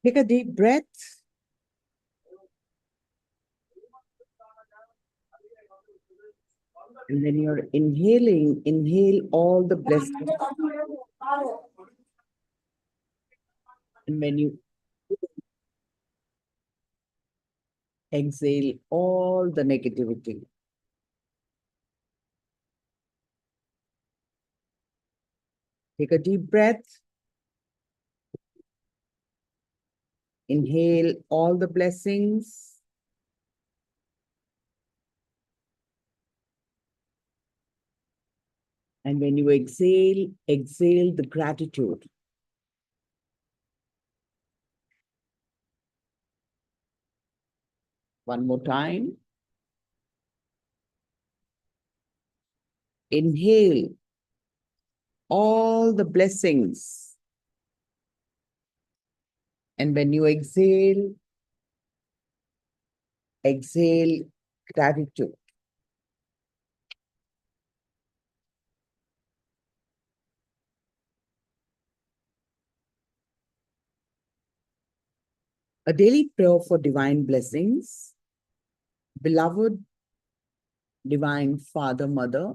Take a deep breath. And when you're inhaling, inhale all the blessings. And when you exhale all the negativity. Take a deep breath. Inhale all the blessings. And when you exhale, exhale the gratitude. One more time. Inhale all the blessings. And when you exhale, exhale gratitude. A daily prayer for divine blessings. Beloved Divine Father, Mother,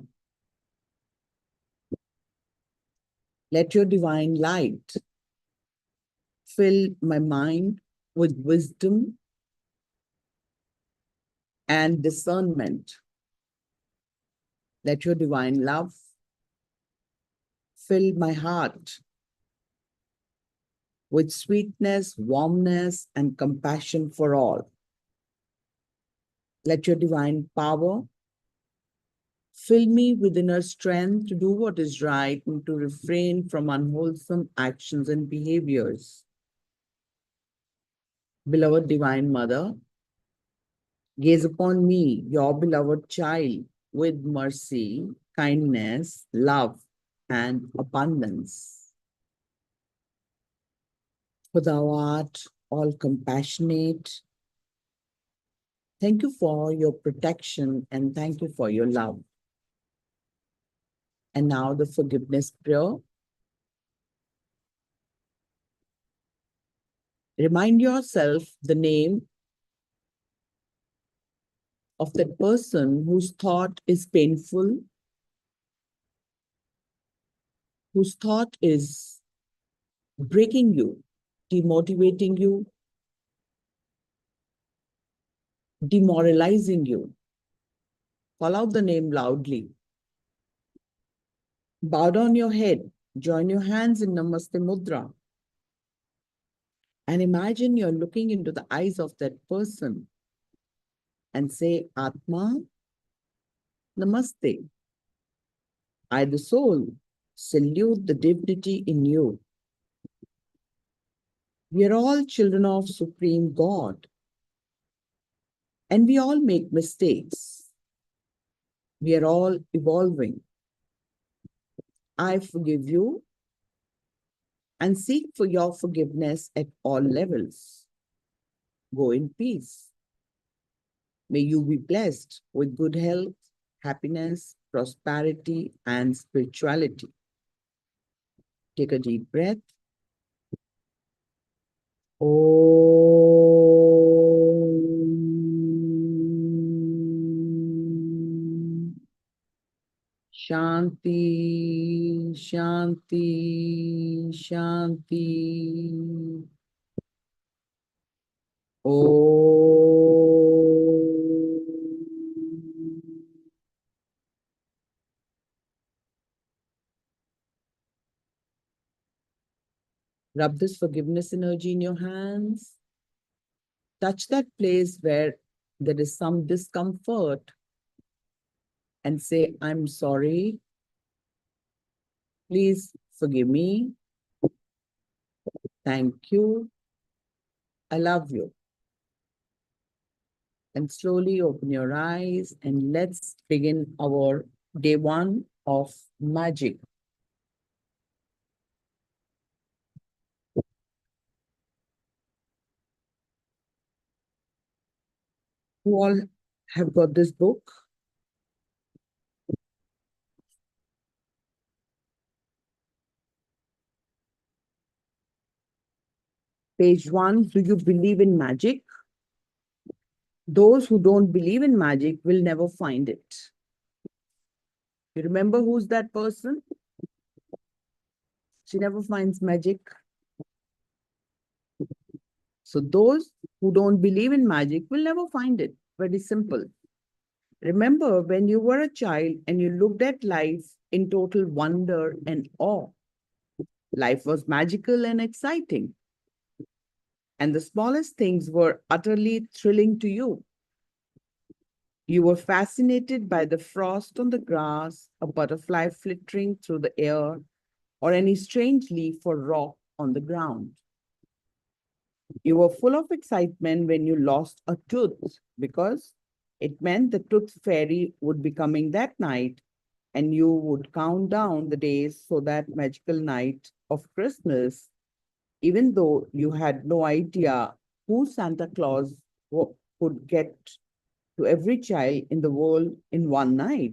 let your divine light fill my mind with wisdom and discernment. Let your divine love fill my heart with sweetness, warmness, and compassion for all. Let your divine power fill me with inner strength to do what is right and to refrain from unwholesome actions and behaviors. Beloved Divine Mother, gaze upon me, your beloved child, with mercy, kindness, love, and abundance. For thou art all compassionate. Thank you for your protection and thank you for your love. And now the forgiveness prayer. Remind yourself the name of that person whose thought is painful, whose thought is breaking you, demotivating you, demoralizing you. Call out the name loudly. Bow down your head, join your hands in Namaste Mudra, and imagine you're looking into the eyes of that person and say, Atma, Namaste. I, the soul, salute the divinity in you. We are all children of Supreme God, and we all make mistakes. We are all evolving. I forgive you and seek for your forgiveness at all levels. Go in peace. May you be blessed with good health, happiness, prosperity, and spirituality. Take a deep breath. Om Shanti, Shanti, Shanti. Om. Rub this forgiveness energy in your hands. Touch that place where there is some discomfort and say, I'm sorry. Please forgive me. Thank you. I love you. And slowly open your eyes and let's begin our day one of magic. Who all have got this book? Page 1, do you believe in magic? Those who don't believe in magic will never find it. You remember who's that person? She never finds magic. So those who don't believe in magic will never find it. Very simple. Remember when you were a child and you looked at life in total wonder and awe. Life was magical and exciting. And the smallest things were utterly thrilling to you. You were fascinated by the frost on the grass, a butterfly flittering through the air, or any strange leaf or rock on the ground. You were full of excitement when you lost a tooth because it meant the tooth fairy would be coming that night and you would count down the days so that magical night of Christmas, even though you had no idea who Santa Claus could get to every child in the world in one night.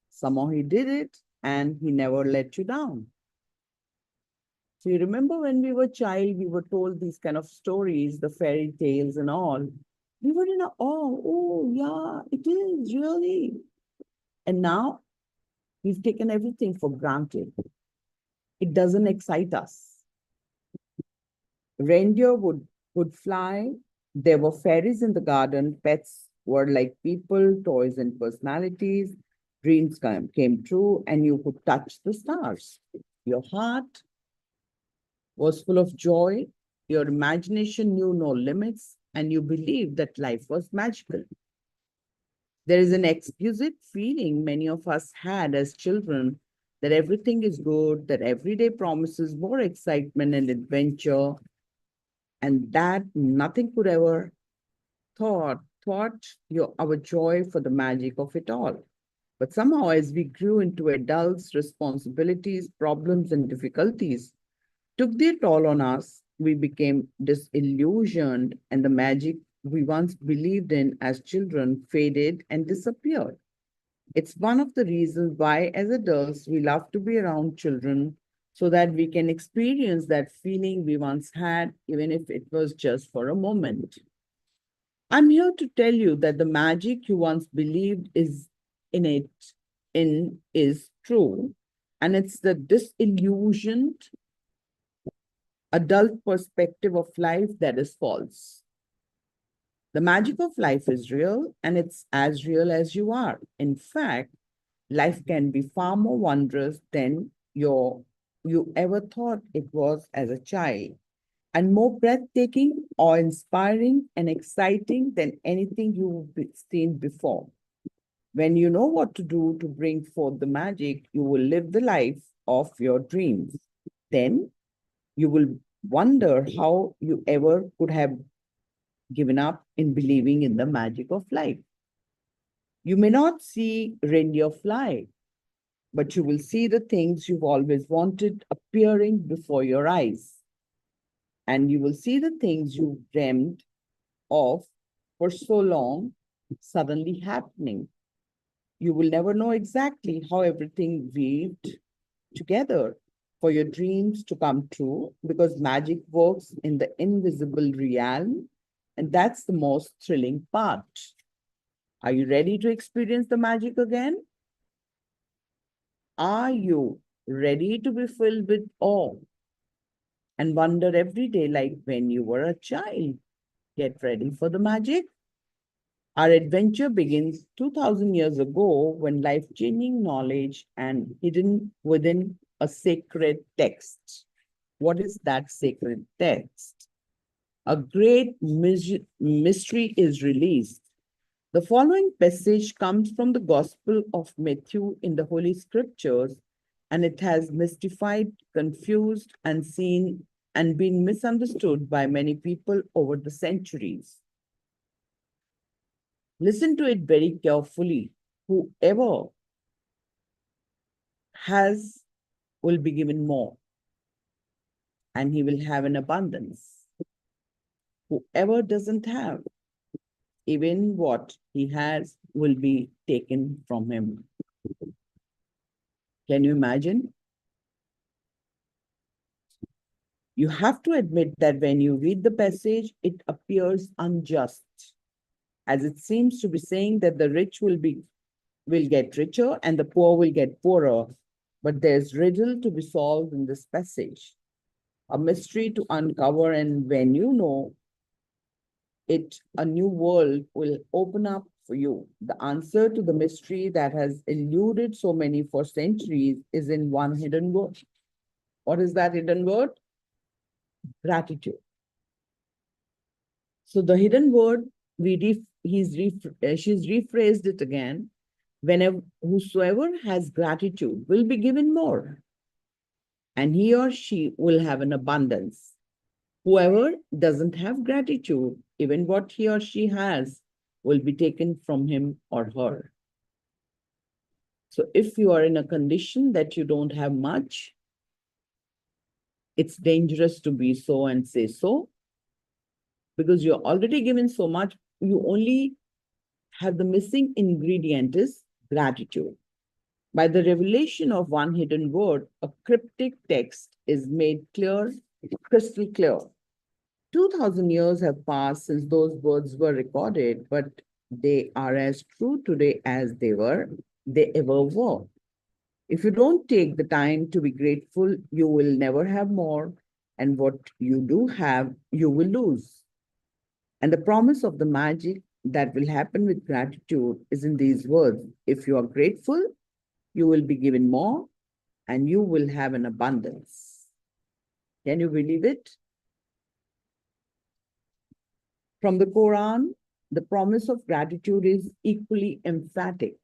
Somehow he did it and he never let you down. So you remember when we were child, we were told these kind of stories, the fairy tales and all. We were in awe. Oh, yeah, it is really. And now we've taken everything for granted. It doesn't excite us. Reindeer would fly. There were fairies in the garden. Pets were like people, toys and personalities. Dreams came true, and you could touch the stars. Your heart was full of joy. Your imagination knew no limits, and you believed that life was magical. There is an exquisite feeling many of us had as children that everything is good, that every day promises more excitement and adventure, and that nothing could ever our joy for the magic of it all. But somehow, as we grew into adults, responsibilities, problems, and difficulties took their toll on us, we became disillusioned, and the magic we once believed in as children faded and disappeared. It's one of the reasons why, as adults, we love to be around children so that we can experience that feeling we once had, even if it was just for a moment. I'm here to tell you that the magic you once believed is true, and it's the disillusioned adult perspective of life that is false. The magic of life is real, and it's as real as you are. In fact, life can be far more wondrous than you ever thought it was as a child, and more breathtaking, awe-inspiring, and exciting than anything you've seen before. When you know what to do to bring forth the magic, you will live the life of your dreams. Then you will wonder how you ever could have given up in believing in the magic of life. You may not see reindeer fly, but you will see the things you've always wanted appearing before your eyes. And you will see the things you dreamed of for so long suddenly happening. You will never know exactly how everything weaved together for your dreams to come true because magic works in the invisible realm, and that's the most thrilling part. Are you ready to experience the magic again? Are you ready to be filled with awe and wonder every day like when you were a child? Get ready for the magic. Our adventure begins 2000 years ago when life changing knowledge and hidden within a sacred text. What is that sacred text? A great mystery is released. The following passage comes from the Gospel of Matthew in the Holy Scriptures, and it has mystified, confused, and seen and been misunderstood by many people over the centuries. Listen to it very carefully. Whoever has will be given more, and he will have an abundance. Whoever doesn't have, even what he has will be taken from him. Can you imagine? You have to admit that when you read the passage, it appears unjust, as it seems to be saying that the rich will get richer and the poor will get poorer. But there's riddle to be solved in this passage, a mystery to uncover, and when you know it, a new world will open up for you. The answer to the mystery that has eluded so many for centuries is in one hidden word. What is that hidden word? Gratitude. So the hidden word, she's rephrased it again. Whenever whosoever has gratitude will be given more, and he or she will have an abundance. Whoever doesn't have gratitude, even what he or she has, will be taken from him or her. So if you are in a condition that you don't have much, it's dangerous to be so and say so, because you're already given so much. You only have the missing ingredient is gratitude. By the revelation of one hidden word, a cryptic text is made clear, crystal clear. 2000 years have passed since those words were recorded, but they are as true today as they ever were. If you don't take the time to be grateful, you will never have more, and what you do have, you will lose. And the promise of the magic that will happen with gratitude is in these words. If you are grateful, you will be given more and you will have an abundance. Can you believe it? From the Quran, the promise of gratitude is equally emphatic.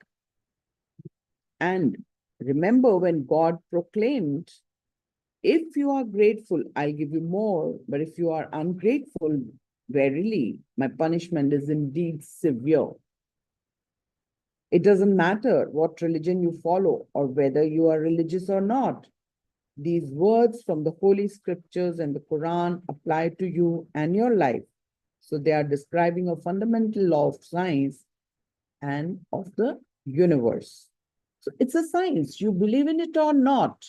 And remember when God proclaimed, if you are grateful, I'll give you more. But if you are ungrateful, verily, my punishment is indeed severe. It doesn't matter what religion you follow or whether you are religious or not. These words from the Holy Scriptures and the Quran apply to you and your life. So they are describing a fundamental law of science and of the universe. So it's a science, you believe in it or not.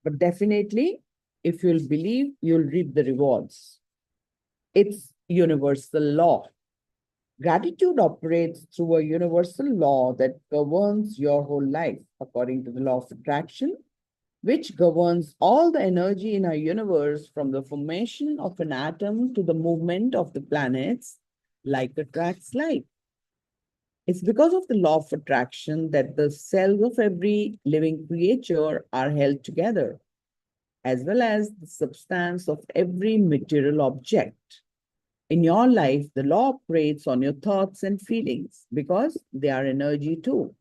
But definitely, if you'll believe, you'll reap the rewards. It's universal law. Gratitude operates through a universal law that governs your whole life, according to the law of attraction, which governs all the energy in our universe from the formation of an atom to the movement of the planets, like attracts like. It's because of the law of attraction that the cells of every living creature are held together, as well as the substance of every material object. In your life, the law operates on your thoughts and feelings because they are energy too.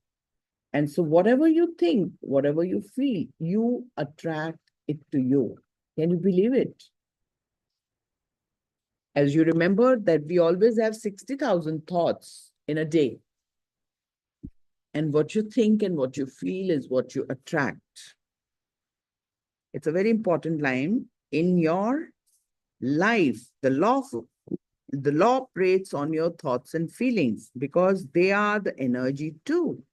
And so, whatever you think, whatever you feel, you attract it to you. Can you believe it? As you remember that we always have 60,000 thoughts in a day. And what you think and what you feel is what you attract. It's a very important line. In your life, the law operates on your thoughts and feelings because they are the energy too.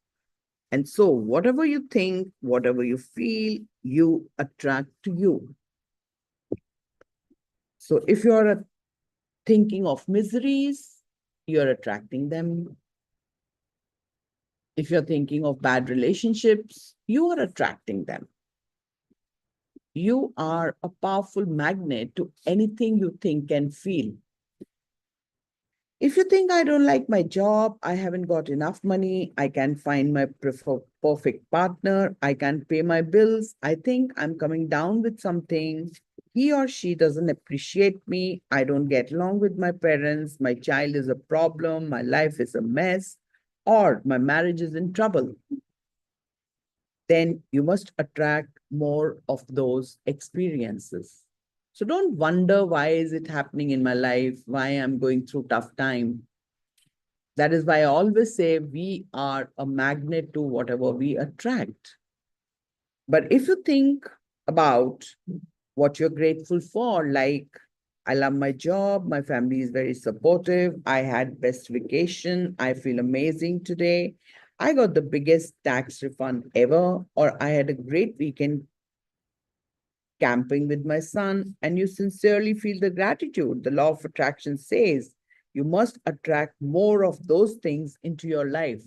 And so whatever you think, whatever you feel, you attract to you. So if you're thinking of miseries, you're attracting them. If you're thinking of bad relationships, you are attracting them. You are a powerful magnet to anything you think and feel. If you think I don't like my job, I haven't got enough money, I can't find my perfect partner, I can't pay my bills, I think I'm coming down with something, he or she doesn't appreciate me, I don't get along with my parents, my child is a problem, my life is a mess, or my marriage is in trouble, then you must attract more of those experiences. So don't wonder why is it happening in my life, why I'm going through tough time. That is why I always say we are a magnet to whatever we attract. But if you think about what you're grateful for, like I love my job, my family is very supportive, I had best vacation, I feel amazing today, I got the biggest tax refund ever, or I had a great weekend camping with my son, and you sincerely feel the gratitude. The law of attraction says you must attract more of those things into your life.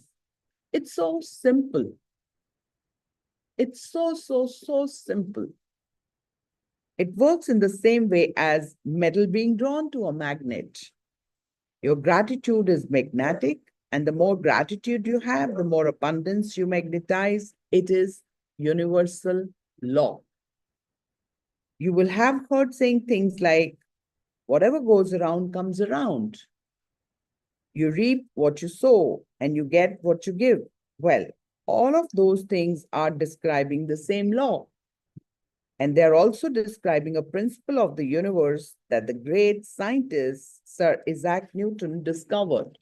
It's so simple. It's so simple. It works in the same way as metal being drawn to a magnet. Your gratitude is magnetic, and the more gratitude you have, the more abundance you magnetize. It is universal law. You will have heard saying things like, whatever goes around comes around. You reap what you sow, and you get what you give. Well, all of those things are describing the same law. And they're also describing a principle of the universe that the great scientist Sir Isaac Newton discovered.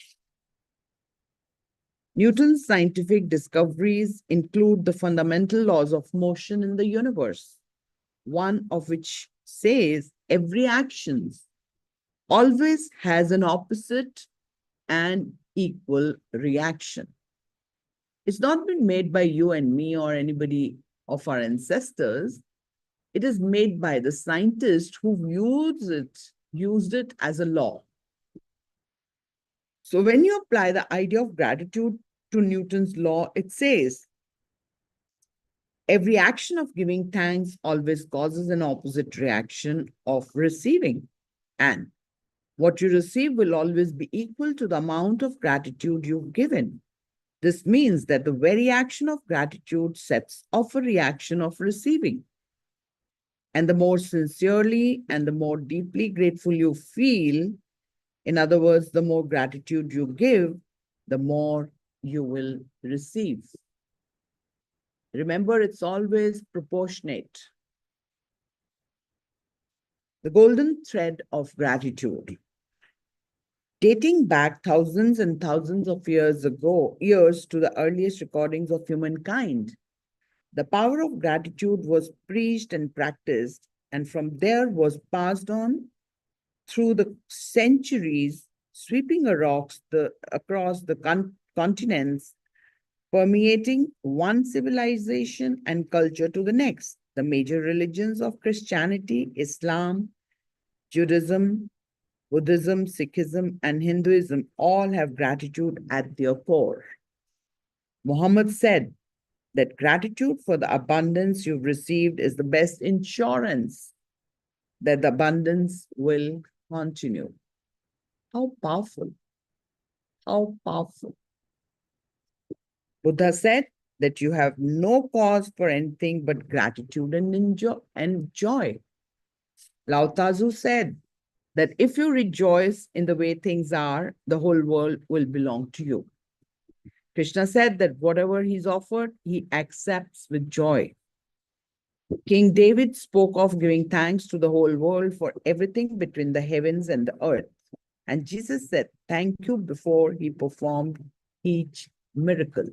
Newton's scientific discoveries include the fundamental laws of motion in the universe, one of which says every action always has an opposite and equal reaction. It's not been made by you and me or anybody of our ancestors. It is made by the scientists who used it as a law. So when you apply the idea of gratitude to Newton's law, it says, every action of giving thanks always causes an opposite reaction of receiving. And what you receive will always be equal to the amount of gratitude you've given. This means that the very action of gratitude sets off a reaction of receiving. And the more sincerely and the more deeply grateful you feel, in other words, the more gratitude you give, the more you will receive. Remember, it's always proportionate. The golden thread of gratitude. Dating back thousands and thousands of years to the earliest recordings of humankind, the power of gratitude was preached and practiced, and from there was passed on through the centuries, sweeping across the continents, permeating one civilization and culture to the next. The major religions of Christianity, Islam, Judaism, Buddhism, Sikhism, and Hinduism all have gratitude at their core. Muhammad said that gratitude for the abundance you've received is the best insurance that the abundance will continue. How powerful! How powerful. Buddha said that you have no cause for anything but gratitude and joy. Lao Tzu said that if you rejoice in the way things are, the whole world will belong to you. Krishna said that whatever he's offered, he accepts with joy. King David spoke of giving thanks to the whole world for everything between the heavens and the earth. And Jesus said, thank you before he performed each miracle.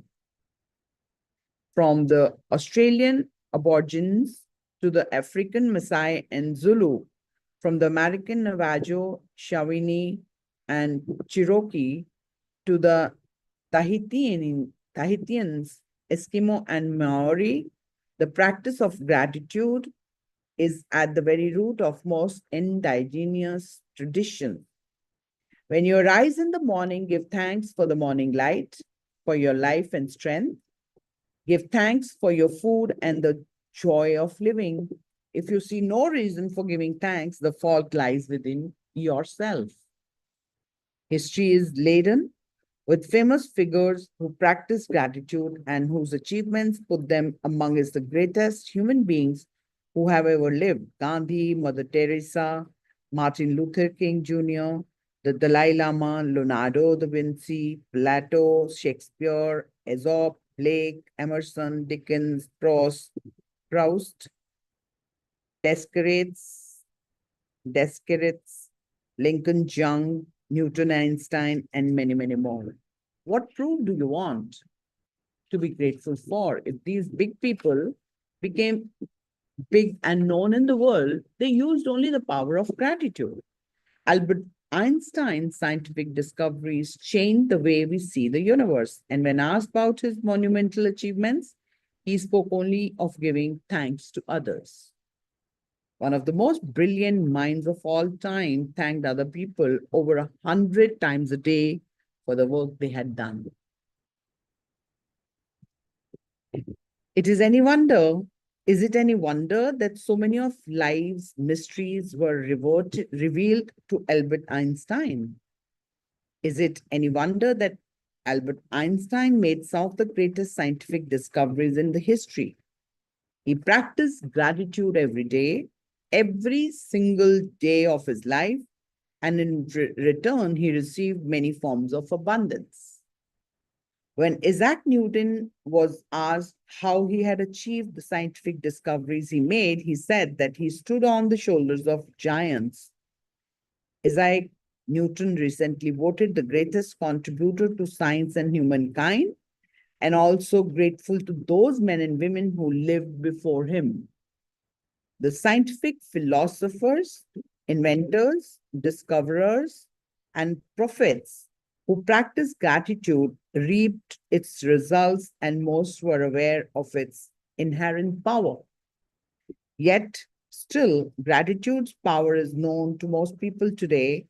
From the Australian Aborigines to the African Maasai and Zulu, from the American Navajo, Shawnee, and Cherokee to the Tahitians, Eskimo, and Maori, the practice of gratitude is at the very root of most indigenous traditions. When you arise in the morning, give thanks for the morning light, for your life and strength. Give thanks for your food and the joy of living. If you see no reason for giving thanks, the fault lies within yourself. History is laden with famous figures who practice gratitude and whose achievements put them amongst the greatest human beings who have ever lived. Gandhi, Mother Teresa, Martin Luther King Jr., the Dalai Lama, Leonardo da Vinci, Plato, Shakespeare, Aesop, Blake, Emerson, Dickens, Proust, Descartes, Lincoln Young, Newton, Einstein, and many, many more. What proof do you want to be grateful for? If these big people became big and known in the world, they used only the power of gratitude. Albert Einstein's scientific discoveries changed the way we see the universe. And when asked about his monumental achievements, he spoke only of giving thanks to others. One of the most brilliant minds of all time thanked other people over 100 times a day for the work they had done. It is any wonder, is it any wonder that so many of life's mysteries were revealed to Albert Einstein? Is it any wonder that Albert Einstein made some of the greatest scientific discoveries in the history? He practiced gratitude every single day of his life, and in return, he received many forms of abundance. When Isaac Newton was asked how he had achieved the scientific discoveries he made, he said that he stood on the shoulders of giants. Isaac Newton recently voted the greatest contributor to science and humankind, and also grateful to those men and women who lived before him. The scientific philosophers, inventors, discoverers, and prophets who practiced gratitude reaped its results, and most were aware of its inherent power. Yet, still, gratitude's power is known to most people today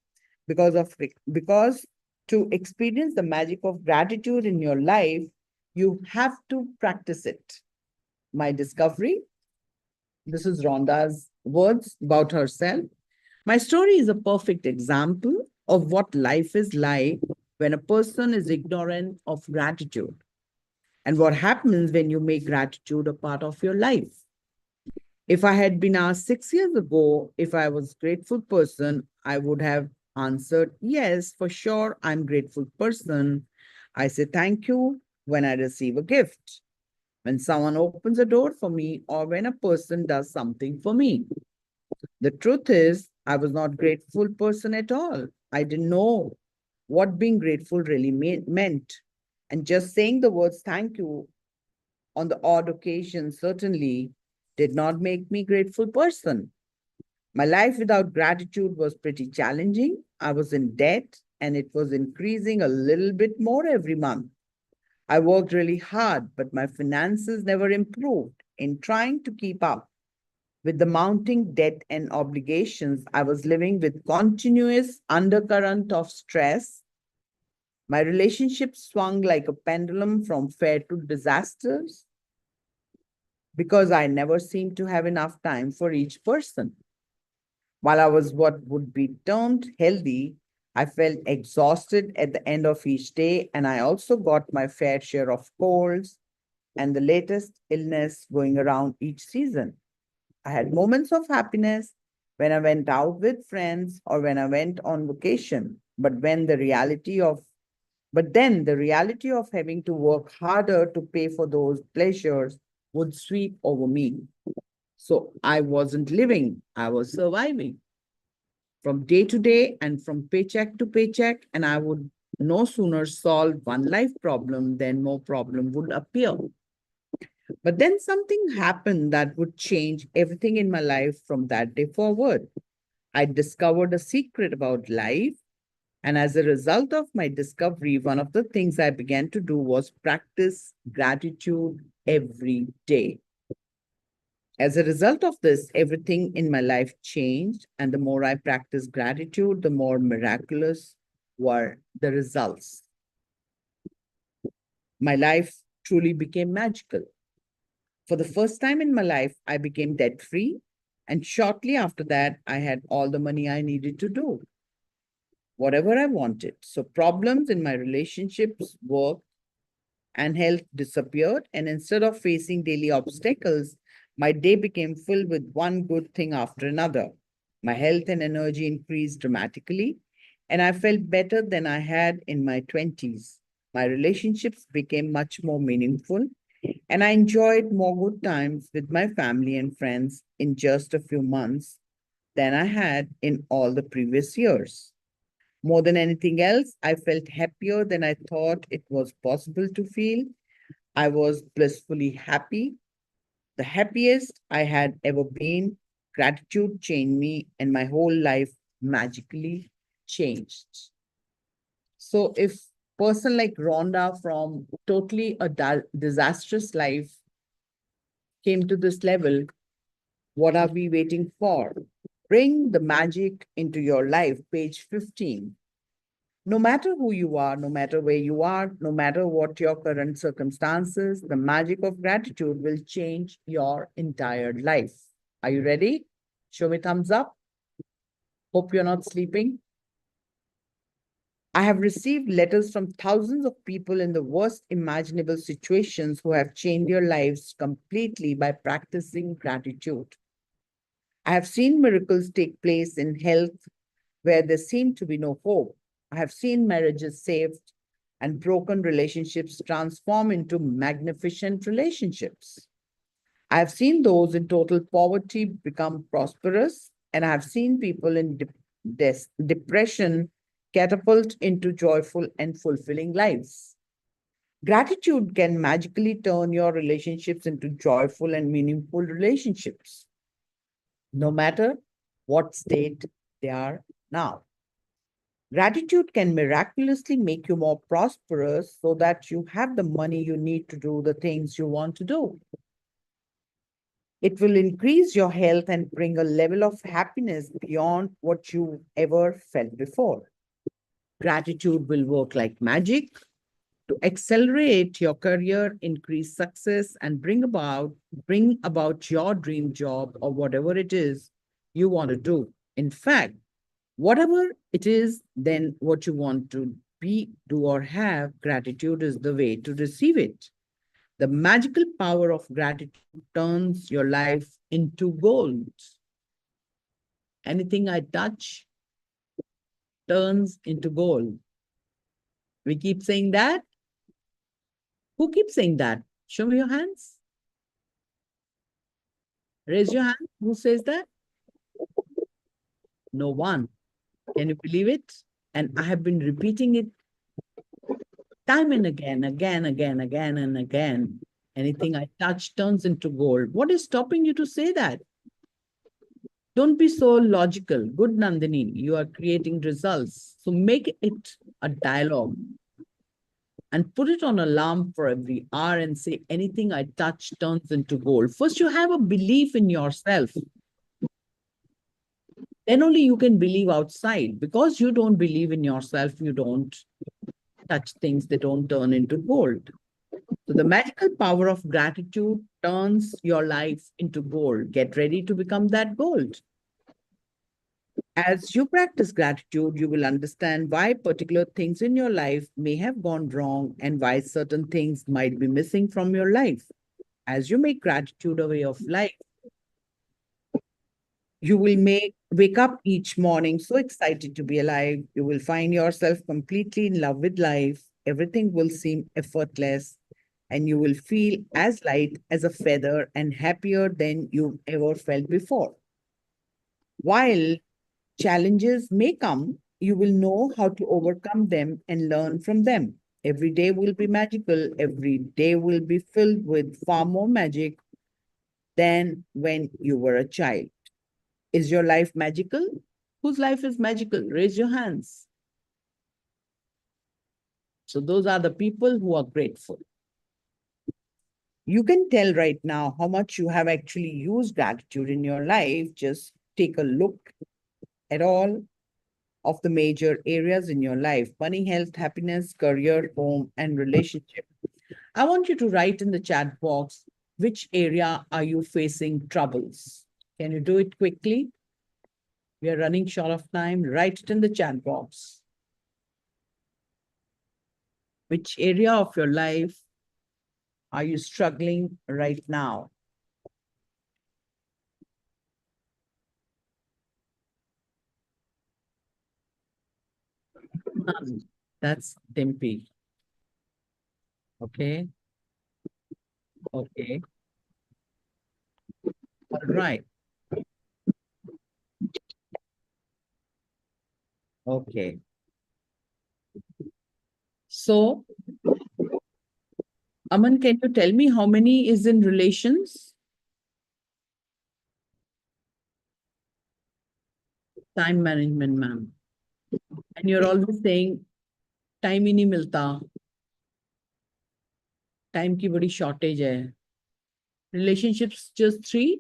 because to experience the magic of gratitude in your life, you have to practice it. My discovery, this is Rhonda's words about herself. My story is a perfect example of what life is like when a person is ignorant of gratitude and what happens when you make gratitude a part of your life. If I had been asked 6 years ago if I was a grateful person, I would have answered, yes, for sure, I'm a grateful person. I say thank you when I receive a gift, when someone opens a door for me, or when a person does something for me. The truth is, I was not a grateful person at all. I didn't know what being grateful really meant. And just saying the words thank you on the odd occasion certainly did not make me a grateful person. My life without gratitude was pretty challenging. I was in debt and it was increasing a little bit more every month. I worked really hard, but my finances never improved. In trying to keep up with the mounting debt and obligations, I was living with continuous undercurrent of stress. My relationship swung like a pendulum from fair to disasters because I never seemed to have enough time for each person. While I was what would be termed healthy, I felt exhausted at the end of each day, and I also got my fair share of colds and the latest illness going around each season. I had moments of happiness when I went out with friends or when I went on vacation, but then the reality of having to work harder to pay for those pleasures would sweep over me. So I wasn't living, I was surviving from day to day and from paycheck to paycheck, and I would no sooner solve one life problem than more problem would appear. But then something happened that would change everything in my life from that day forward. I discovered a secret about life, and as a result of my discovery, one of the things I began to do was practice gratitude every day. As a result of this, everything in my life changed, and the more I practiced gratitude, the more miraculous were the results. My life truly became magical. For the first time in my life, I became debt free, and shortly after that, I had all the money I needed to do whatever I wanted. So, problems in my relationships, work, and health disappeared. And instead of facing daily obstacles, my day became filled with one good thing after another. My health and energy increased dramatically, and I felt better than I had in my 20s. My relationships became much more meaningful, and I enjoyed more good times with my family and friends in just a few months than I had in all the previous years. More than anything else, I felt happier than I thought it was possible to feel. I was blissfully happy, the happiest I had ever been. Gratitude changed me, and my whole life magically changed. So if person like Rhonda from totally a disastrous life came to this level, what are we waiting for? Bring the magic into your life, page 15. No matter who you are, no matter where you are, no matter what your current circumstances, the magic of gratitude will change your entire life. Are you ready? Show me thumbs up. Hope you're not sleeping. I have received letters from thousands of people in the worst imaginable situations who have changed their lives completely by practicing gratitude. I have seen miracles take place in health where there seemed to be no hope. I have seen marriages saved and broken relationships transform into magnificent relationships. I have seen those in total poverty become prosperous, and I have seen people in depression catapult into joyful and fulfilling lives. Gratitude can magically turn your relationships into joyful and meaningful relationships, no matter what state they are now. Gratitude can miraculously make you more prosperous so that you have the money you need to do the things you want to do. It will increase your health and bring a level of happiness beyond what you ever felt before. Gratitude will work like magic to accelerate your career, increase success, and bring about your dream job or whatever it is you want to do. In fact, whatever it is, then what you want to be, do, or have, gratitude is the way to receive it. The magical power of gratitude turns your life into gold. Anything I touch turns into gold. We keep saying that. Who keeps saying that? Show me your hands. Raise your hand. Who says that? No one. Can you believe it? And I have been repeating it time and again and again. Anything I touch turns into gold. What is stopping you to say that? Don't be so logical. Good, Nandini, you are creating results. So make it a dialogue and put it on alarm for every hour and say, anything I touch turns into gold. First, you have a belief in yourself. Then only you can believe outside. Because you don't believe in yourself, you don't touch things that don't turn into gold. So the magical power of gratitude turns your life into gold. Get ready to become that gold. As you practice gratitude, you will understand why particular things in your life may have gone wrong and why certain things might be missing from your life. As you make gratitude a way of life, you will wake up each morning so excited to be alive. You will find yourself completely in love with life. Everything will seem effortless, and you will feel as light as a feather and happier than you've ever felt before. While challenges may come, you will know how to overcome them and learn from them. Every day will be magical. Every day will be filled with far more magic than when you were a child. Is your life magical? Whose life is magical? Raise your hands. So those are the people who are grateful. You can tell right now how much you have actually used gratitude in your life. Just take a look at all of the major areas in your life: money, health, happiness, career, home, and relationship. I want you to write in the chat box, which area are you facing troubles? Can you do it quickly? We are running short of time. Write it in the chat box. Which area of your life are you struggling right now? None. That's Dimpy. Okay. Okay. All right. Okay. So, Aman, can you tell me how many is in relations? Time management, ma'am. And you're always saying, time ही नहीं मिलता, time की बड़ी shortage है. Relationships just 3?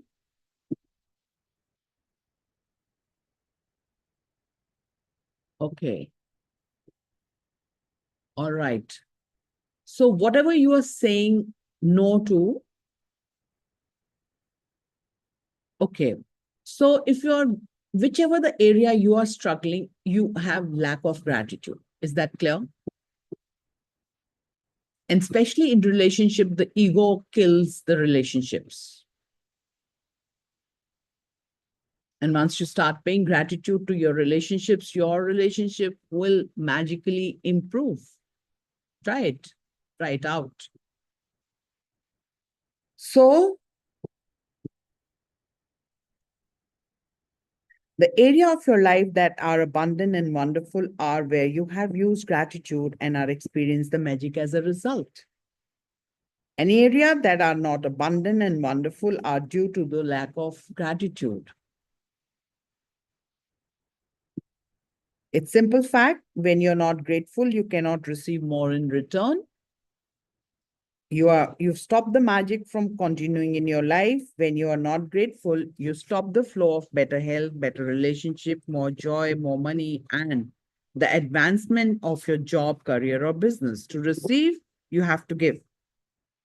Okay. All right. So whatever you are saying no to, okay. So if you're, whichever the area you are struggling, you have lack of gratitude. Is that clear? And especially in relationship, the ego kills the relationships. And once you start paying gratitude to your relationships, your relationship will magically improve. Try it. Try it out. So the area of your life that are abundant and wonderful are where you have used gratitude and are experienced the magic as a result. An area that are not abundant and wonderful are due to the lack of gratitude. It's simple fact, when you're not grateful, you cannot receive more in return. You've stopped the magic from continuing in your life. When you are not grateful, you stop the flow of better health, better relationship, more joy, more money, and the advancement of your job, career, or business. To receive, you have to give.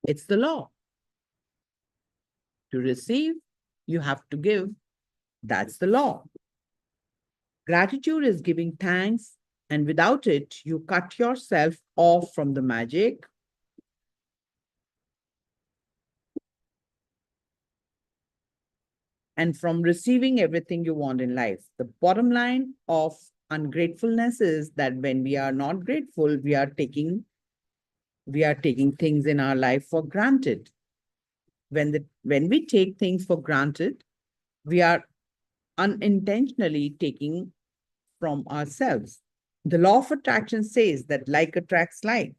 It's the law. To receive, you have to give. That's the law. Gratitude is giving thanks, and without it, you cut yourself off from the magic. And from receiving everything you want in life. The bottom line of ungratefulness is that when we are not grateful, we are taking things in our life for granted. When we take things for granted, we are unintentionally taking from ourselves. The law of attraction says that like attracts like.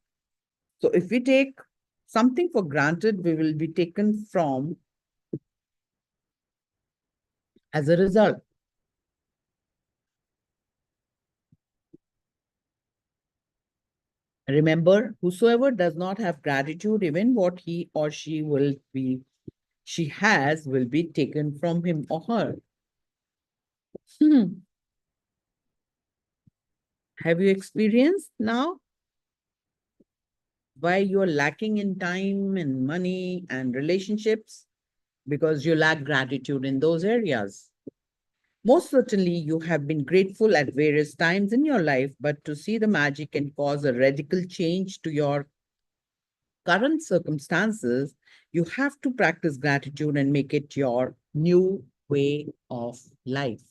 So if we take something for granted, we will be taken from as a result. Remember, whosoever does not have gratitude, even what he or she has will be taken from him or her. Have you experienced now why you're lacking in time and money and relationships? Because you lack gratitude in those areas. Most certainly, you have been grateful at various times in your life, but to see the magic and cause a radical change to your current circumstances, you have to practice gratitude and make it your new way of life.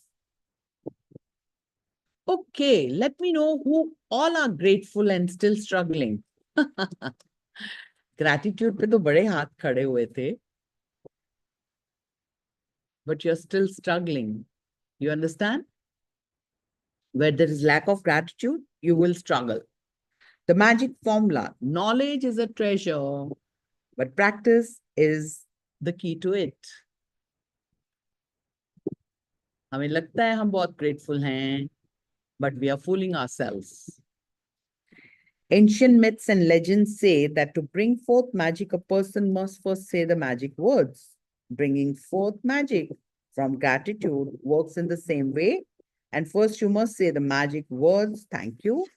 Okay, let me know who all are grateful and still struggling. Gratitude पे तो बड़े हाथ खड़े हुए थे, but you're still struggling. You understand? Where there is lack of gratitude, you will struggle. The magic formula: knowledge is a treasure, but practice is the key to it. हमें लगता है हम बहुत grateful हैं, but we are fooling ourselves. Ancient myths and legends say that to bring forth magic, a person must first say the magic words. Bringing forth magic from gratitude works in the same way. And first, you must say the magic words, thank you.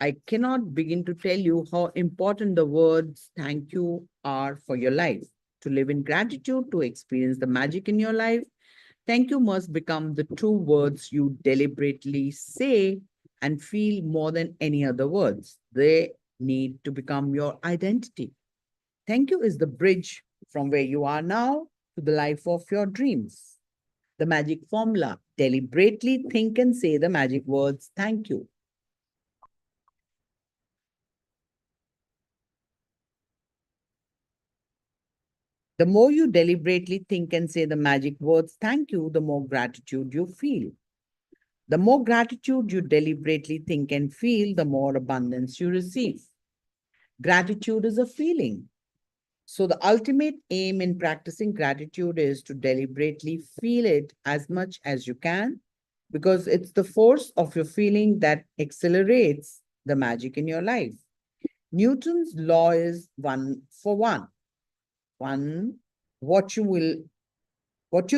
I cannot begin to tell you how important the words thank you are for your life. To live in gratitude, to experience the magic in your life, thank you must become the true words you deliberately say and feel more than any other words. They need to become your identity. Thank you is the bridge from where you are now to the life of your dreams. The magic formula: deliberately think and say the magic words, thank you. The more you deliberately think and say the magic words, thank you, the more gratitude you feel. The more gratitude you deliberately think and feel, the more abundance you receive. Gratitude is a feeling. So the ultimate aim in practicing gratitude is to deliberately feel it as much as you can because it's the force of your feeling that accelerates the magic in your life. Newton's law is 1 for 1. One, what you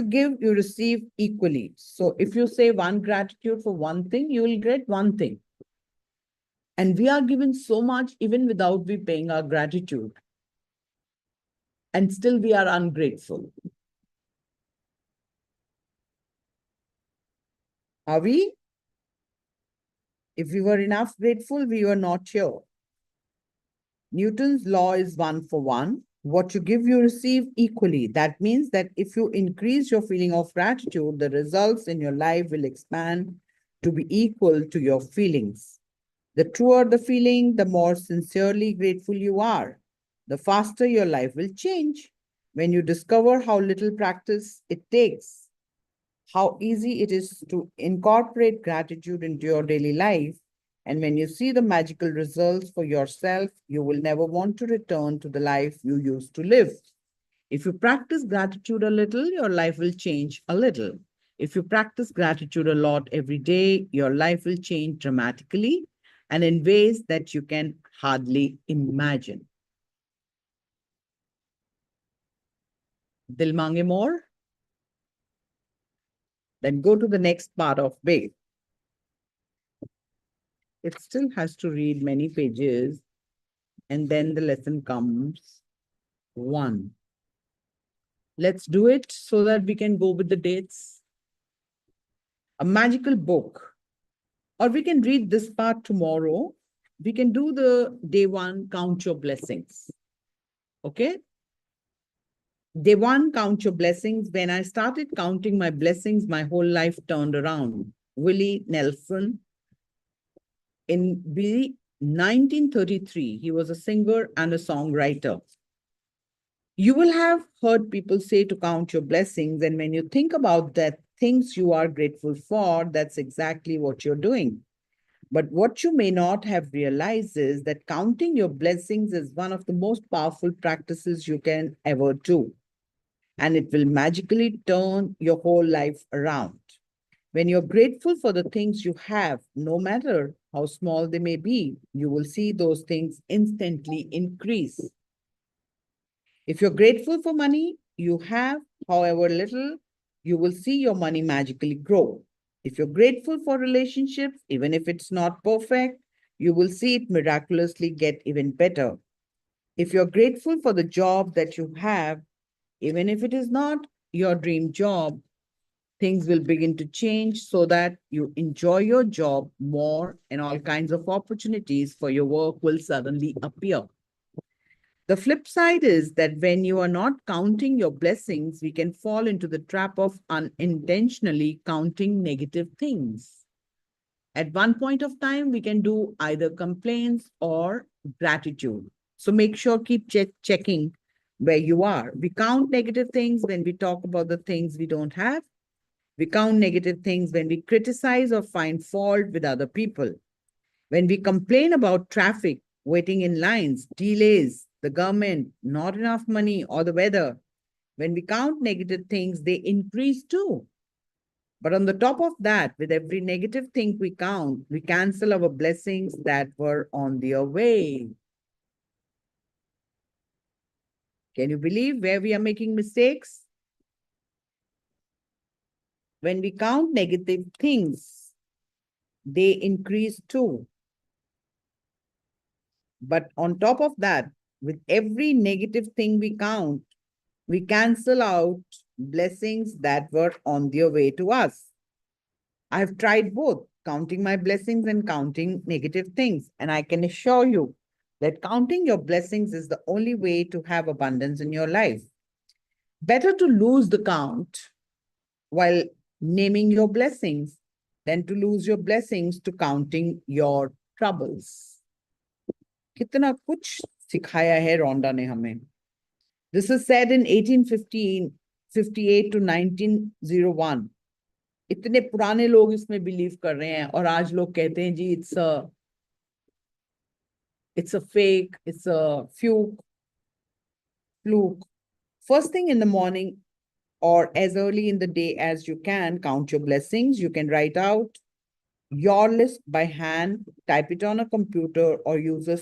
give, you receive equally. So if you say one gratitude for one thing, you will get one thing. And we are given so much even without we paying our gratitude. And still we are ungrateful. Are we? If we were enough grateful, we were not here. Newton's law is 1 for 1. What you give, you receive equally. That means that if you increase your feeling of gratitude, the results in your life will expand to be equal to your feelings. The truer the feeling, the more sincerely grateful you are. The faster your life will change. When you discover how little practice it takes, how easy it is to incorporate gratitude into your daily life, and when you see the magical results for yourself, you will never want to return to the life you used to live. If you practice gratitude a little, your life will change a little. If you practice gratitude a lot every day, your life will change dramatically and in ways that you can hardly imagine. Dil mange more? Then go to the next part of Bay. It still has to read many pages, and then the lesson comes 1. Let's do it so that we can go with the dates. A magical book. Or we can read this part tomorrow. We can do the day 1, count your blessings. Okay? Day 1, count your blessings. When I started counting my blessings, my whole life turned around. Willie Nelson, in 1933, he was a singer and a songwriter. You will have heard people say to count your blessings, and when you think about that things you are grateful for, that's exactly what you're doing. But what you may not have realized is that counting your blessings is one of the most powerful practices you can ever do. And it will magically turn your whole life around. When you're grateful for the things you have, no matter how small they may be, you will see those things instantly increase. If you're grateful for money you have, however little, you will see your money magically grow. If you're grateful for relationships, even if it's not perfect, you will see it miraculously get even better. If you're grateful for the job that you have, even if it is not your dream job, things will begin to change so that you enjoy your job more and all kinds of opportunities for your work will suddenly appear. The flip side is that when you are not counting your blessings, we can fall into the trap of unintentionally counting negative things. At one point of time, we can do either complaints or gratitude. So make sure, keep checking where you are. We count negative things when we talk about the things we don't have. We count negative things when we criticize or find fault with other people. When we complain about traffic, waiting in lines, delays, the government, not enough money, or the weather, when we count negative things, they increase too. But on the top of that, with every negative thing we count, we cancel our blessings that were on their way. Can you believe where we are making mistakes? When we count negative things, they increase too. But on top of that, with every negative thing we count, we cancel out blessings that were on their way to us. I've tried both, counting my blessings and counting negative things. And I can assure you that counting your blessings is the only way to have abundance in your life. Better to lose the count while naming your blessings than to lose your blessings to counting your troubles. कितना कुछ सिखाया है रोंडा ने हमें. This is said in 1858 to 1901. इतने पुराने लोग इसमें बिलीव कर रहे हैं और आज लोग कहते हैं जी it's a fake, it's a fluke. First thing in the morning or as early in the day as you can, count your blessings. You can write out your list by hand, type it on a computer, or use a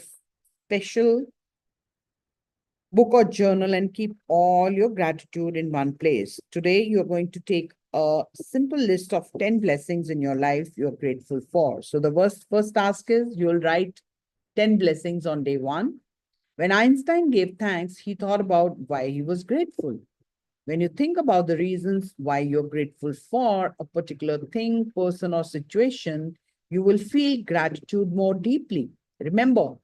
special book or journal and keep all your gratitude in one place. Today, you're going to take a simple list of 10 blessings in your life you're grateful for. So, the first task is you'll write 10 blessings on day one. When Einstein gave thanks, he thought about why he was grateful. When you think about the reasons why you're grateful for a particular thing, person, or situation, you will feel gratitude more deeply. Remember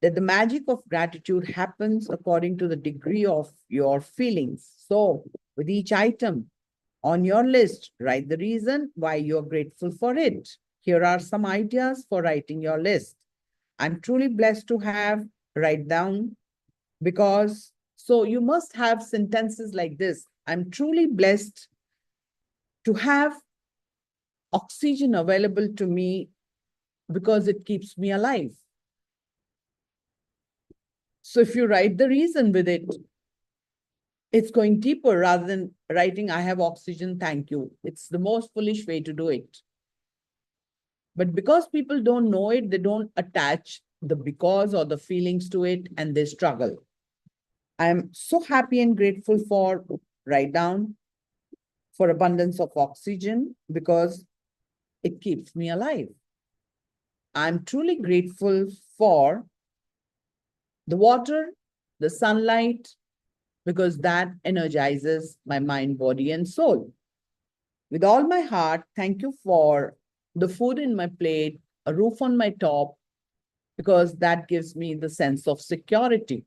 that the magic of gratitude happens according to the degree of your feelings. So, with each item on your list, write the reason why you're grateful for it. Here are some ideas for writing your list. I'm truly blessed to have, write down, because so you must have sentences like this. I'm truly blessed to have oxygen available to me because it keeps me alive. So if you write the reason with it, it's going deeper rather than writing, I have oxygen, thank you. It's the most foolish way to do it. But because people don't know it, they don't attach the because or the feelings to it, and they struggle. I'm so happy and grateful for, write down, for abundance of oxygen because it keeps me alive. I'm truly grateful for the water, the sunlight, because that energizes my mind, body, and soul. With all my heart, thank you for the food in my plate, a roof on my top, because that gives me the sense of security.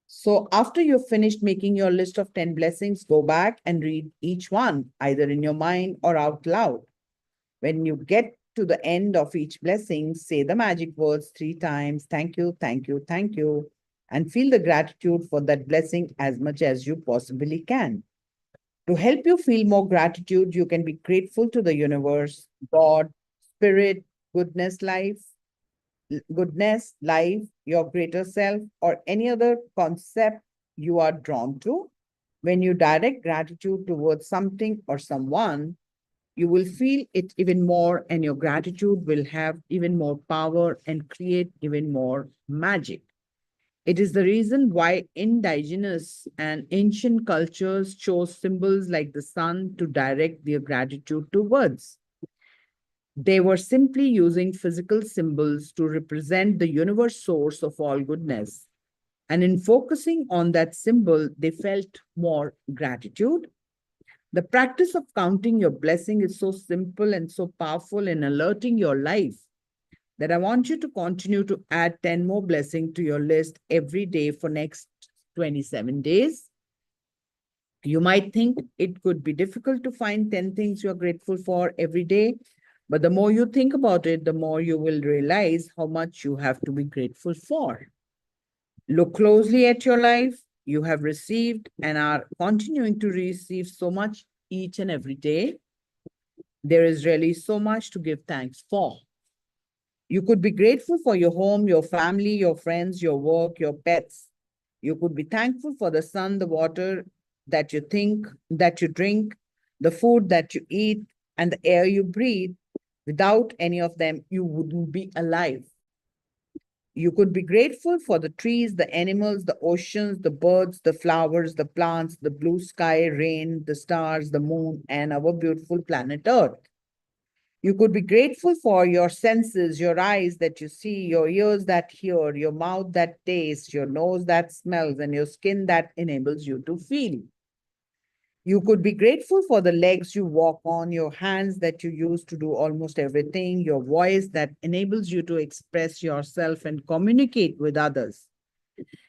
So after you've finished making your list of 10 blessings, go back and read each one, either in your mind or out loud. When you get to the end of each blessing, say the magic words 3 times. Thank you, thank you, thank you. And feel the gratitude for that blessing as much as you possibly can. To help you feel more gratitude, you can be grateful to the universe, God, spirit, goodness, life, your greater self, or any other concept you are drawn to. When you direct gratitude towards something or someone, you will feel it even more, and your gratitude will have even more power and create even more magic. It is the reason why indigenous and ancient cultures chose symbols like the sun to direct their gratitude towards. They were simply using physical symbols to represent the universe source of all goodness. And in focusing on that symbol, they felt more gratitude. The practice of counting your blessing is so simple and so powerful in alerting your life that I want you to continue to add 10 more blessings to your list every day for next 27 days. You might think it could be difficult to find 10 things you're grateful for every day, but the more you think about it, the more you will realize how much you have to be grateful for. Look closely at your life. You have received and are continuing to receive so much each and every day. There is really so much to give thanks for. You could be grateful for your home, your family, your friends, your work, your pets. You could be thankful for the sun, the water that you drink, the food that you eat, and the air you breathe. Without any of them, you wouldn't be alive. You could be grateful for the trees, the animals, the oceans, the birds, the flowers, the plants, the blue sky, rain, the stars, the moon, and our beautiful planet Earth. You could be grateful for your senses, your eyes that you see, your ears that hear, your mouth that tastes, your nose that smells, and your skin that enables you to feel. You could be grateful for the legs you walk on, your hands that you use to do almost everything, your voice that enables you to express yourself and communicate with others.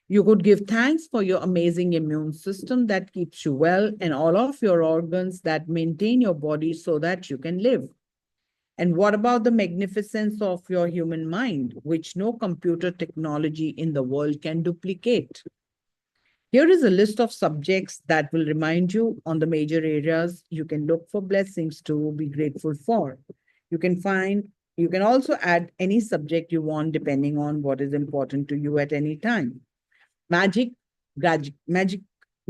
You could give thanks for your amazing immune system that keeps you well and all of your organs that maintain your body so that you can live. And what about the magnificence of your human mind, which no computer technology in the world can duplicate? Here is a list of subjects that will remind you on the major areas you can look for blessings to be grateful for. You can also add any subject you want depending on what is important to you at any time. Magic, magic,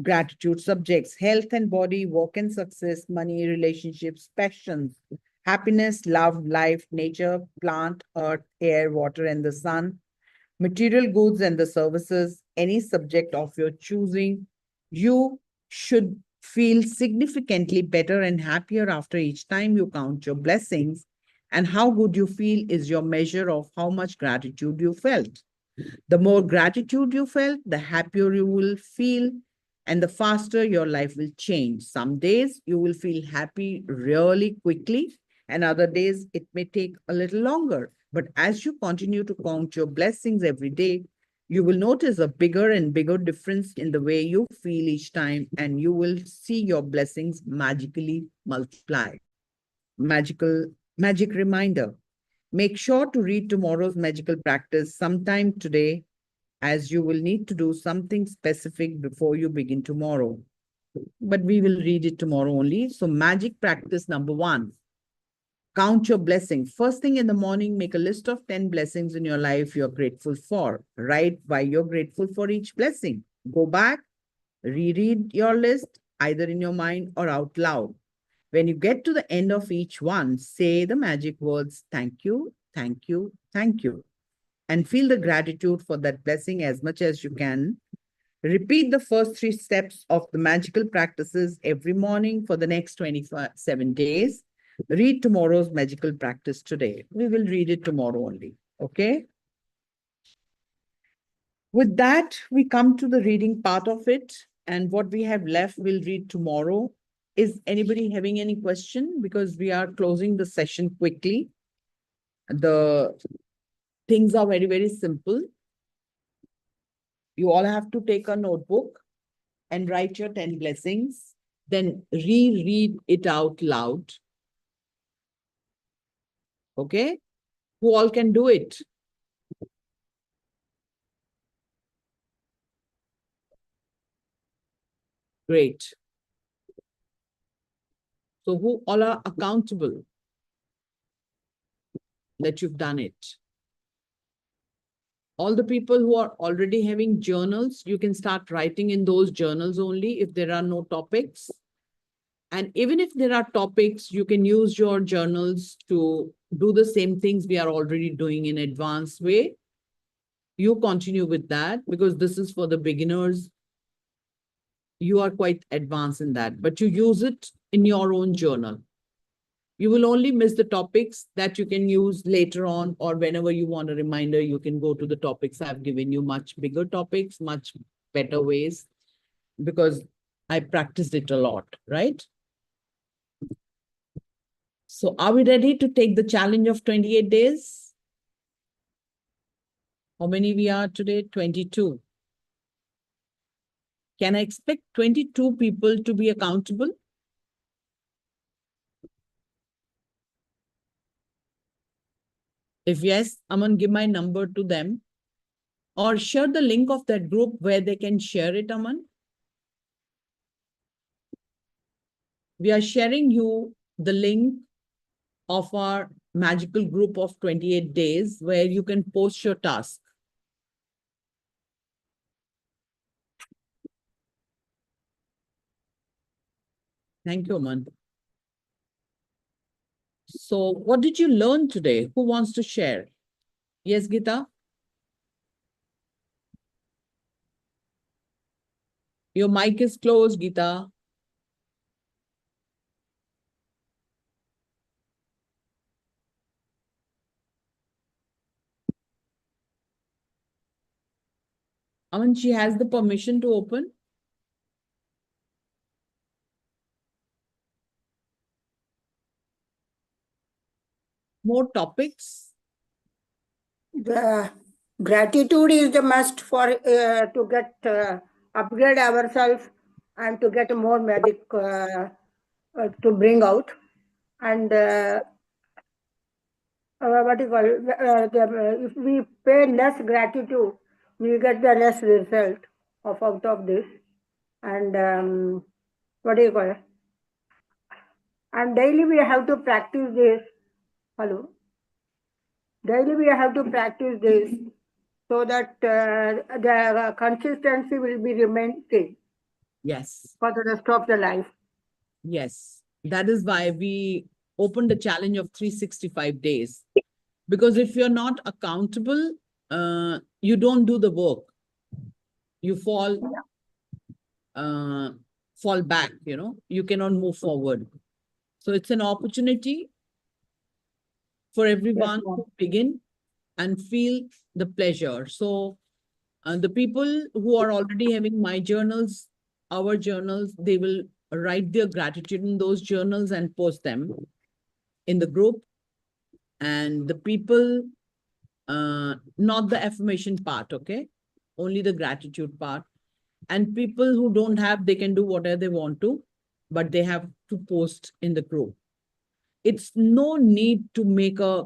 Gratitude subjects: health and body, work and success, money, relationships, passions, happiness, love, life, nature, plant, earth, air, water, and the sun, material goods and the services, any subject of your choosing. You should feel significantly better and happier after each time you count your blessings. And how good you feel is your measure of how much gratitude you felt. The more gratitude you felt, the happier you will feel, and the faster your life will change. Some days you will feel happy really quickly, and other days it may take a little longer. But as you continue to count your blessings every day, you will notice a bigger and bigger difference in the way you feel each time, and you will see your blessings magically multiply. Magic reminder: make sure to read tomorrow's magical practice sometime today, as you will need to do something specific before you begin tomorrow. But we will read it tomorrow only. So, magic practice number one: count your blessings. First thing in the morning, make a list of 10 blessings in your life you're grateful for. Write why you're grateful for each blessing. Go back, reread your list, either in your mind or out loud. When you get to the end of each one, say the magic words, thank you, thank you, thank you, and feel the gratitude for that blessing as much as you can. Repeat the first three steps of the magical practices every morning for the next 27 days. Read tomorrow's magical practice today. We will read it tomorrow only. Okay. With that, we come to the reading part of it. And what we have left, we'll read tomorrow. Is anybody having any question? Because we are closing the session quickly. The things are very, very simple. You all have to take a notebook and write your 10 blessings, then reread it out loud. Okay? Who all can do it? Great. So, who all are accountable that you've done it? All the people who are already having journals, you can start writing in those journals only if there are no topics. And even if there are topics, you can use your journals to do the same things we are already doing in advanced way. You continue with that because this is for the beginners. You are quite advanced in that, but you use it in your own journal. You will only miss the topics that you can use later on, or whenever you want a reminder, you can go to the topics. I've given you much bigger topics, much better ways, because I practiced it a lot, right? So are we ready to take the challenge of 28 days? How many we are today? 22. Can I expect 22 people to be accountable? If yes, I'm going to give my number to them, or share the link of that group where they can share it, Aman. We are sharing you the link of our magical group of 28 days where you can post your task. Thank you, Aman. So what did you learn today? Who wants to share? Yes, Gita? Your mic is closed, Gita. Aman, she has the permission to open. More topics? The gratitude is the must for to get upgrade ourselves and to get more magic to bring out. And what you call if we pay less gratitude, we get the less result of out of this. And what do you call it? And daily we have to practice this. Hello. Daily we have to practice this so that the consistency will be remain same. Yes. for the rest of the life. Yes. That is why we opened the challenge of 365 days. Because if you're not accountable, you don't do the work. You fall back, you cannot move forward. So it's an opportunity for everyone ma'am. to begin and feel the pleasure. So the people who are already having my journals, our journals, they will write their gratitude in those journals and post them in the group. And the people, not the affirmation part, okay? Only the gratitude part. And people who don't have, they can do whatever they want to, but they have to post in the group. It's no need to make a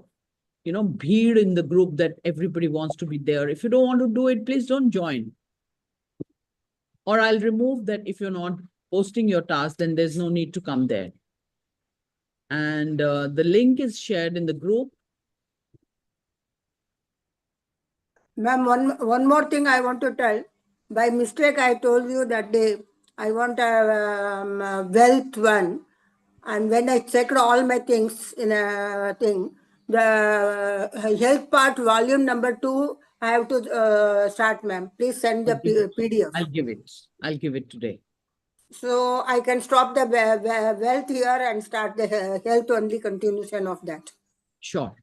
bheed in the group that everybody wants to be there. If you don't want to do it, please don't join. Or I'll remove that. If you're not posting your task, then there's no need to come there. And the link is shared in the group. Ma'am, one more thing I want to tell. By mistake, I told you that day I want a wealth one. And when I checked all my things in a thing, the health part, volume number 2, I have to start, ma'am. Please send the PDF. I'll give it today. So I can stop the wealth here and start the health only continuation of that. Sure.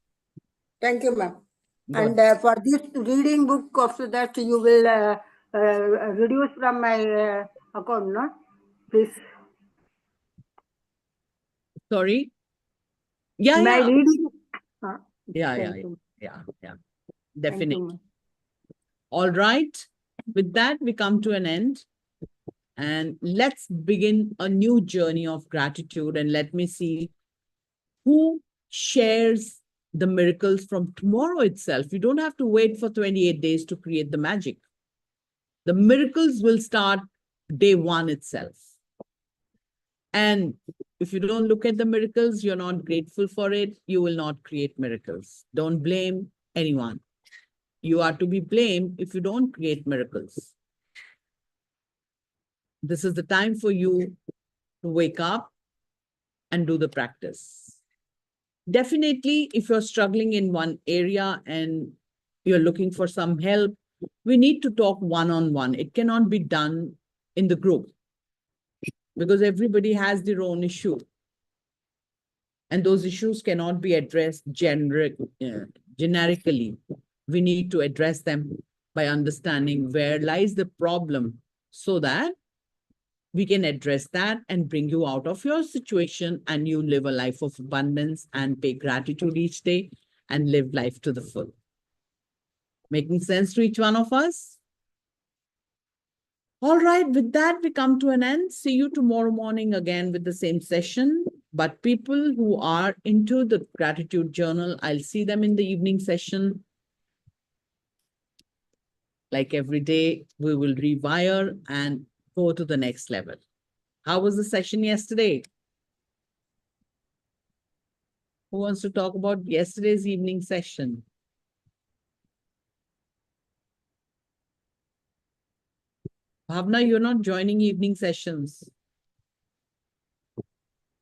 Thank you, ma'am. God. And for this reading book of that, you will reduce from my account, no? Please. Sorry. Yeah, My yeah. reading. Yeah. Definitely. Thank you, All right. With that, we come to an end. And let's begin a new journey of gratitude. And let me see who shares the miracles from tomorrow itself. You don't have to wait for 28 days to create the magic. The miracles will start day one itself. And if you don't look at the miracles, you're not grateful for it, you will not create miracles. Don't blame anyone. You are to be blamed if you don't create miracles. This is the time for you to wake up and do the practice. Definitely, if you're struggling in one area and you're looking for some help, we need to talk one-on-one. It cannot be done in the group because everybody has their own issue. And those issues cannot be addressed generically. We need to address them by understanding where lies the problem so that we can address that and bring you out of your situation and you live a life of abundance and pay gratitude each day and live life to the full. Making sense to each one of us? All right, with that, we come to an end. See you tomorrow morning again with the same session. But people who are into the gratitude journal, I'll see them in the evening session. Like every day, we will rewire and go to the next level. How was the session yesterday? Who wants to talk about yesterday's evening session? Bhavna, you're not joining evening sessions.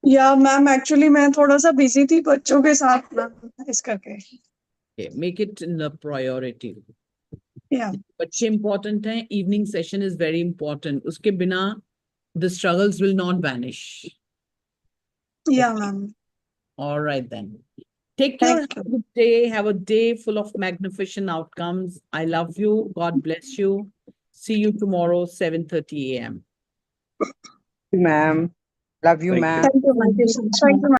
या ma'am actually मैं थोड़ा सा busy थी बच्चों के साथ ना इस करके Okay, make it in a priority. या बच्चे important हैं. Evening session is very important. उसके बिना the struggles will not vanish. या ma'am All right then. Take care. Thank you. Have a good day. Have a day full of magnificent outcomes. I love you. God bless you. See you tomorrow, 7:30 a.m. Ma'am. Love you, Thank you. ma'am. Thank you, ma'am.